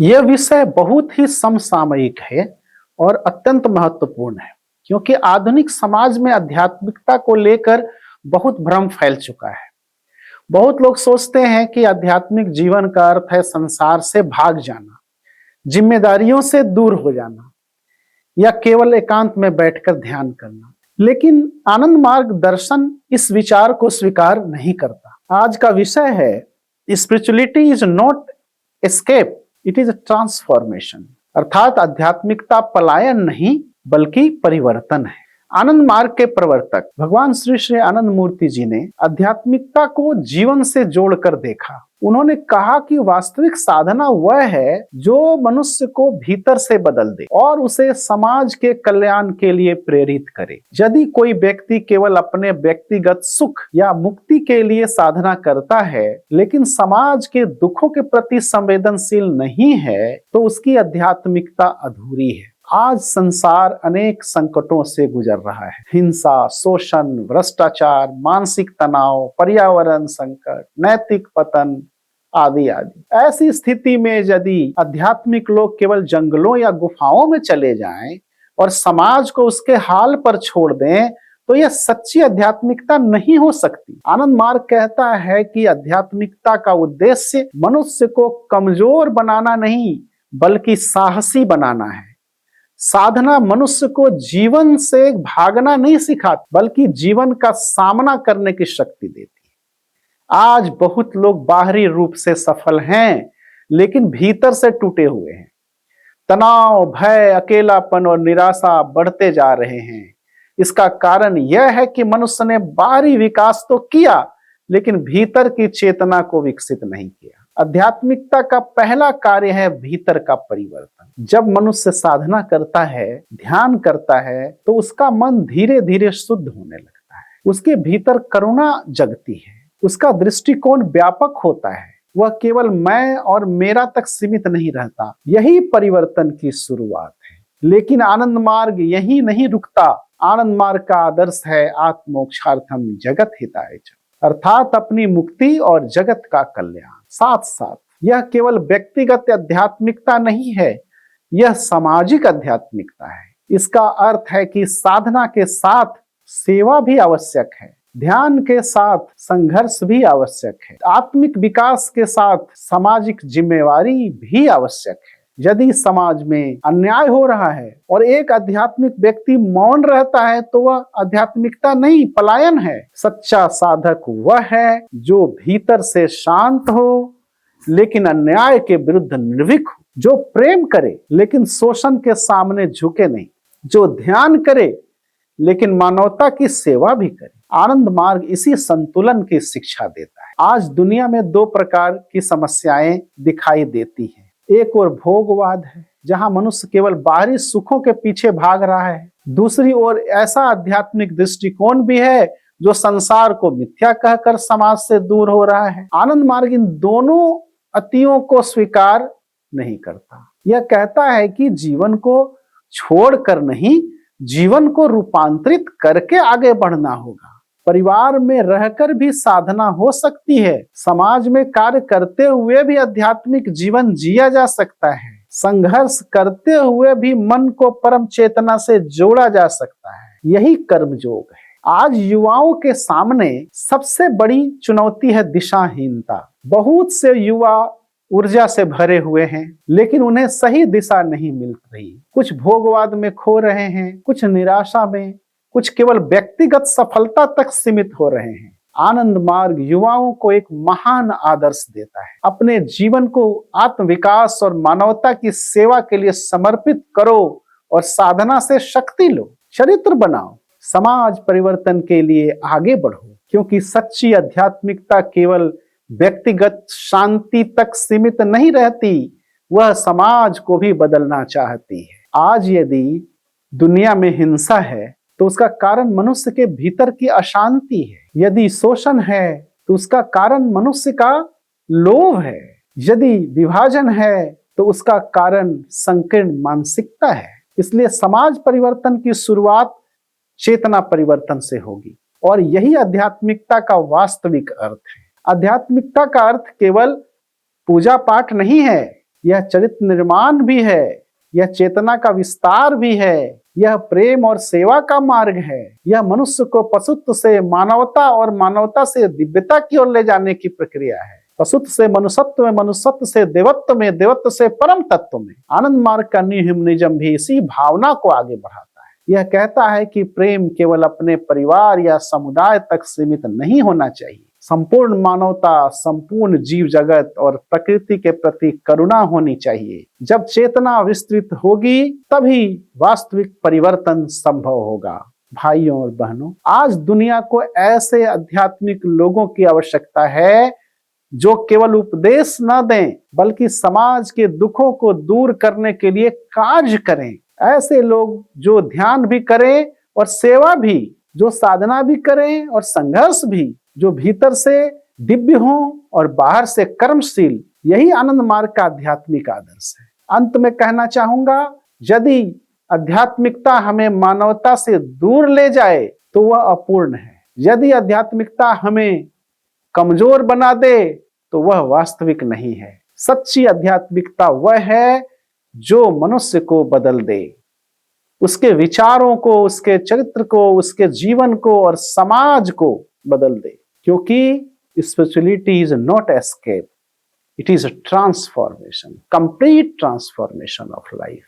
यह विषय बहुत ही समसामयिक है और अत्यंत महत्वपूर्ण है, क्योंकि आधुनिक समाज में आध्यात्मिकता को लेकर बहुत भ्रम फैल चुका है। बहुत लोग सोचते हैं कि आध्यात्मिक जीवन का अर्थ है संसार से भाग जाना, जिम्मेदारियों से दूर हो जाना या केवल एकांत में बैठकर ध्यान करना। लेकिन आनंद मार्ग दर्शन इस विचार को स्वीकार नहीं करता। आज का विषय है spirituality is not escape, it is transformation. अर्थात आध्यात्मिकता पलायन नहीं बल्कि परिवर्तन है। आनंद मार्ग के प्रवर्तक भगवान श्री श्री आनंद मूर्ति जी ने आध्यात्मिकता को जीवन से जोड़कर देखा। उन्होंने कहा कि वास्तविक साधना वह है जो मनुष्य को भीतर से बदल दे और उसे समाज के कल्याण के लिए प्रेरित करे। यदि कोई व्यक्ति केवल अपने व्यक्तिगत सुख या मुक्ति के लिए साधना करता है लेकिन समाज के दुखों के प्रति संवेदनशील नहीं है तो उसकी आध्यात्मिकता अधूरी है। आज संसार अनेक संकटों से गुजर रहा है। हिंसा, शोषण, भ्रष्टाचार, मानसिक तनाव, पर्यावरण संकट, नैतिक पतन आदि आदि। ऐसी स्थिति में यदि आध्यात्मिक लोग केवल जंगलों या गुफाओं में चले जाएं और समाज को उसके हाल पर छोड़ दें तो यह सच्ची आध्यात्मिकता नहीं हो सकती। आनंद मार्ग कहता है कि आध्यात्मिकता का उद्देश्य मनुष्य को कमजोर बनाना नहीं बल्कि साहसी बनाना है। साधना मनुष्य को जीवन से भागना नहीं सिखाती बल्कि जीवन का सामना करने की शक्ति देती है। आज बहुत लोग बाहरी रूप से सफल हैं लेकिन भीतर से टूटे हुए हैं। तनाव, भय, अकेलापन और निराशा बढ़ते जा रहे हैं। इसका कारण यह है कि मनुष्य ने बाहरी विकास तो किया लेकिन भीतर की चेतना को विकसित नहीं किया। आध्यात्मिकता का पहला कार्य है भीतर का परिवर्तन। जब मनुष्य साधना करता है, ध्यान करता है तो उसका मन धीरे धीरे शुद्ध होने लगता है। उसके भीतर करुणा जगती है, उसका दृष्टिकोण व्यापक होता है, वह केवल मैं और मेरा तक सीमित नहीं रहता। यही परिवर्तन की शुरुआत है। लेकिन आनंद मार्ग यही नहीं रुकता। आनंद मार्ग का आदर्श है आत्मोक्षार्थम जगत हिताय च, अर्थात अपनी मुक्ति और जगत का कल्याण। साथ साथ यह केवल व्यक्तिगत आध्यात्मिकता नहीं है, यह सामाजिक आध्यात्मिकता है। इसका अर्थ है कि साधना के साथ सेवा भी आवश्यक है, ध्यान के साथ संघर्ष भी आवश्यक है, आत्मिक विकास के साथ सामाजिक जिम्मेवारी भी आवश्यक है। यदि समाज में अन्याय हो रहा है और एक आध्यात्मिक व्यक्ति मौन रहता है तो वह आध्यात्मिकता नहीं, पलायन है। सच्चा साधक वह है जो भीतर से शांत हो लेकिन अन्याय के विरुद्ध निर्भीक हो, जो प्रेम करे लेकिन शोषण के सामने झुके नहीं, जो ध्यान करे लेकिन मानवता की सेवा भी करे। आनंद मार्ग इसी संतुलन की शिक्षा देता है। आज दुनिया में दो प्रकार की समस्याएं दिखाई देती हैं। एक ओर भोगवाद है जहां मनुष्य केवल बाहरी सुखों के पीछे भाग रहा है। दूसरी ओर ऐसा आध्यात्मिक दृष्टिकोण भी है जो संसार को मिथ्या कहकर समाज से दूर हो रहा है। आनंद मार्ग इन दोनों अतियों को स्वीकार नहीं करता। यह कहता है कि जीवन को छोड़कर नहीं, जीवन को रूपांतरित करके आगे बढ़ना होगा। परिवार में रहकर भी साधना हो सकती है, समाज में कार्य करते हुए भी आध्यात्मिक जीवन जिया जा सकता है, संघर्ष करते हुए भी मन को परम चेतना से जोड़ा जा सकता है। यही कर्मयोग है। आज युवाओं के सामने सबसे बड़ी चुनौती है दिशाहीनता। बहुत से युवा ऊर्जा से भरे हुए हैं लेकिन उन्हें सही दिशा नहीं मिल रही। कुछ भोगवाद में खो रहे हैं, कुछ निराशा में, कुछ केवल व्यक्तिगत सफलता तक सीमित हो रहे हैं। आनंद मार्ग युवाओं को एक महान आदर्श देता है। अपने जीवन को आत्मविकास और मानवता की सेवा के लिए समर्पित करो और साधना से शक्ति लो, चरित्र बनाओ, समाज परिवर्तन के लिए आगे बढ़ो, क्योंकि सच्ची आध्यात्मिकता केवल व्यक्तिगत शांति तक सीमित नहीं रहती, वह समाज को भी बदलना चाहती है। आज यदि दुनिया में हिंसा है तो उसका कारण मनुष्य के भीतर की अशांति है। यदि शोषण है तो उसका कारण मनुष्य का लोभ है। यदि विभाजन है तो उसका कारण संकीर्ण मानसिकता है। इसलिए समाज परिवर्तन की शुरुआत चेतना परिवर्तन से होगी और यही आध्यात्मिकता का वास्तविक अर्थ है। आध्यात्मिकता का अर्थ केवल पूजा पाठ नहीं है, यह चरित्र निर्माण भी है, यह चेतना का विस्तार भी है, यह प्रेम और सेवा का मार्ग है, यह मनुष्य को पशुत्व से मानवता और मानवता से दिव्यता की ओर ले जाने की प्रक्रिया है। पशुत्व से मनुष्यत्व में, मनुष्यत्व से देवत्व में, देवत्व से परम तत्व में। आनंद मार्ग का न्यू ह्यूमनिज्म भी इसी भावना को आगे बढ़ाता है। यह कहता है कि प्रेम केवल अपने परिवार या समुदाय तक सीमित नहीं होना चाहिए। संपूर्ण मानवता, संपूर्ण जीव जगत और प्रकृति के प्रति करुणा होनी चाहिए। जब चेतना विस्तृत होगी तभी वास्तविक परिवर्तन संभव होगा। भाइयों और बहनों, आज दुनिया को ऐसे आध्यात्मिक लोगों की आवश्यकता है जो केवल उपदेश न दें बल्कि समाज के दुखों को दूर करने के लिए कार्य करें। ऐसे लोग जो ध्यान भी करें और सेवा भी, जो साधना भी करें और संघर्ष भी, जो भीतर से दिव्य हों और बाहर से कर्मशील। यही आनंद मार्ग का आध्यात्मिक आदर्श है। अंत में कहना चाहूंगा, यदि आध्यात्मिकता हमें मानवता से दूर ले जाए तो वह अपूर्ण है। यदि आध्यात्मिकता हमें कमजोर बना दे तो वह वास्तविक नहीं है। सच्ची आध्यात्मिकता वह है जो मनुष्य को बदल दे, उसके विचारों को, उसके चरित्र को, उसके जीवन को और समाज को बदल दे। क्योंकि spirituality is not escape, it is a transformation, complete transformation of life.